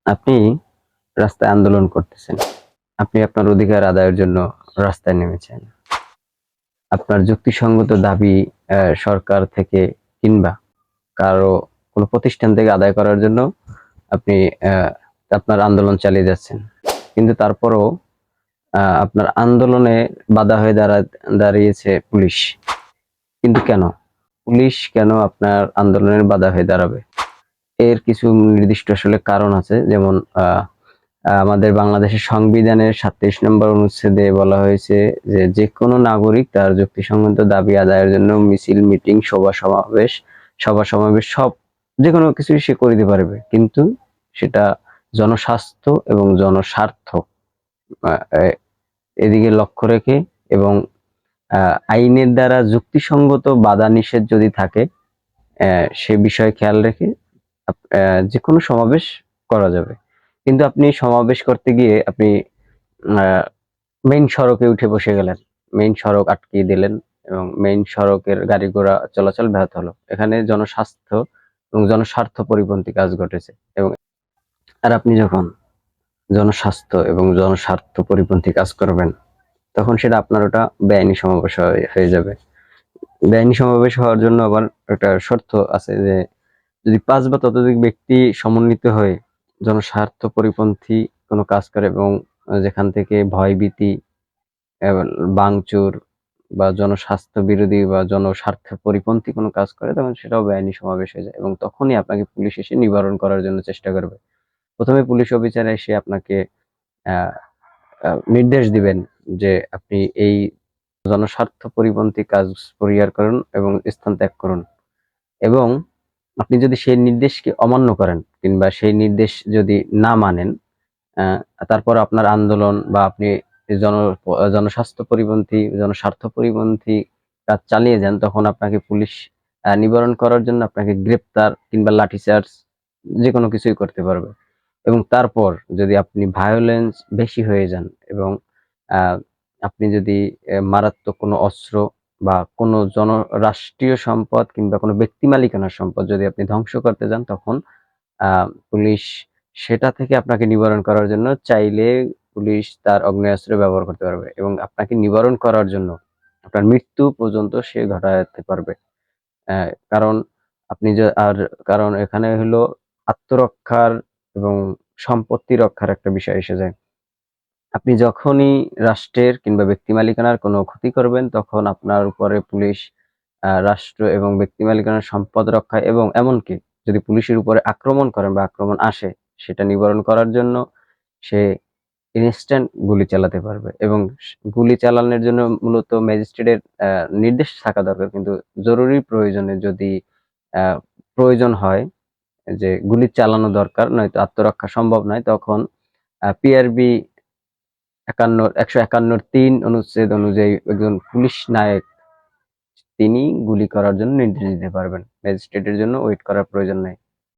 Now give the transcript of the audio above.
আপনি রাস্তায় আন্দোলন করতেছেন। আপনি আপনার অধিকার আদায়ের জন্য রাস্তায় নেমেছেন। আপনার যুক্তিসঙ্গত দাবি সরকার থেকে কিংবা কারো কোনো প্রতিষ্ঠান থেকে আদায় করার জন্য আপনি অ্যা আপনার আন্দোলন চালিয়ে যাচ্ছেন। কিন্তু তারপরও আপনার আন্দোলনে বাধা হয়ে দাঁড়িয়েছে পুলিশ। কিন্তু কেন? পুলিশ কেন আপনার আন্দোলনের বাধা হয়ে দাঁড়াবে? এর কিছু নির্দিষ্ট আসলে কারণ আছে। যেমন আমাদের বাংলাদেশের সংবিধানের ৩৭ নম্বর অনুচ্ছেদে বলা হয়েছে যে, যেকোনো নাগরিক তার যুক্তিসঙ্গত দাবি আদায়ের জন্য মিছিল, মিটিং, সভা-সমাবেশ সব যেকোনো কিছুই সে করিতে পারবে। কিন্তু সেটা জনস্বাস্থ্য এবং জনস্বার্থ আ এ এদিকে লক্ষ্য রেখে এবং আ আইনের দ্বারা যুক্তিসঙ্গত বাধা নিষেধ যদি থাকে, সে বিষয়ে খেয়াল রেখে যেকোনো সমাবেশ করা যাবে। কিন্তু আপনি সমাবেশ করতে গিয়ে আপনি আ মেইন সড়কে উঠে বসে গেলেন। মেইন সড়ক আটকিয়ে দিলেন এবং মেইন সড়কের গাড়ি-ঘোড়া চলাচল ব্যাহত হলো। এখানে জনস্বাস্থ্য এবং জনস্বার্থ পরিপন্থী কাজ ঘটেছে এবং আপনি যখন জনস্বাস্থ্য এবং জনস্বার্থ পরিপন্থী কাজ করবেন, তখন সেটা আপনার ওটা বেআইনি সমাবেশ হয়ে যাবে। বেআইনি সমাবেশ হওয়ার জন্য আবার একটা শর্ত আছে যে, যদি ৫ বা ততোধিক ব্যক্তি সমন্বিত হয়ে জনস্বার্থ পরিপন্থী কোনো কাজ করে এবং যেখান থেকে ভয়ভীতি, এবং ভাঙচুর বা জনস্বাস্থ্য বিরোধী বা জনস্বার্থ পরিপন্থী কোনো কাজ করে, তখন সেটাও বেআইনি সমাবেশ হয়ে যায় এবং তখনই আপনাকে পুলিশ এসে নিবারণ করার জন্য চেষ্টা করবে। ১ম এ পুলিশ অফিসার এসে আপনাকে আ আ নির্দেশ দিবেন যে, আপনি এই জনস্বার্থ পরিপন্থী কাজ পরিহার করুন এবং স্থান ত্যাগ করুন। এবং আপনি যদি সেই নির্দেশকে অমান্য করেন কিংবা সেই নির্দেশ যদি না মানেন, তারপর আপনার আন্দোলন বা আপনি জন জনস্বাস্থ্য পরিপন্থী, জনস্বার্থ পরিপন্থী কাজ চালিয়ে যান, তখন আপনাকে পুলিশ নিবারণ করার জন্য আপনাকে গ্রেপ্তার কিংবা লাঠিচার্জ যেকোনো কিছুই করতে পারবে। এবং তারপর যদি আপনি ভায়োলেন্স বেশি হয়ে যান এবং আ আপনি যদি মারাত্মক কোনো অস্ত্র বা কোনো রাষ্ট্রীয় সম্পদ কিংবা কোনো ব্যক্তি মালিকানার সম্পদ যদি আপনি ধ্বংস করতে যান, তখন আ পুলিশ সেটা থেকে আপনাকে নিবারণ করার জন্য চাইলে পুলিশ তার আগ্নেয়াস্ত্র ব্যবহার করতে পারবে এবং আপনাকে নিবারণ করার জন্য আপনার মৃত্যু পর্যন্ত সে ঘটাতে পারবে। অ্যা কারণ আপনি যে আর কারণ এখানে হলো আত্মরক্ষার এবং সম্পত্তি রক্ষার একটা বিষয় এসে যায়। আপনি যখনই রাষ্ট্রের কিংবা ব্যক্তি মালিকানার কোনো ক্ষতি করবেন, তখন আপনার উপরে পুলিশ রাষ্ট্র এবং ব্যক্তি মালিকানার সম্পদ রক্ষা এবং এমনকি যদি পুলিশের উপরে আক্রমণ করেন বা আক্রমণ আসে, সেটা নিবারণ করার জন্য সে ইনস্ট্যান্ট গুলি চালাতে পারবে এবং গুলি চালানোর জন্য মূলত ম্যাজিস্ট্রেটের নির্দেশ থাকা দরকার। কিন্তু জরুরি প্রয়োজনে যদি আ প্রয়োজন হয় যে গুলি চালানো দরকার, নয়তো আত্মরক্ষা সম্ভব নয়, তখন পিআরবি ১৫১ ৩ অনুচ্ছেদ অনুযায়ী একজন পুলিশ নায়ক তিনি গুলি করার জন্য নির্দেশ দিতে পারবেন। ম্যাজিস্ট্রেটের জন্য ওয়েট করার প্রয়োজন নাই।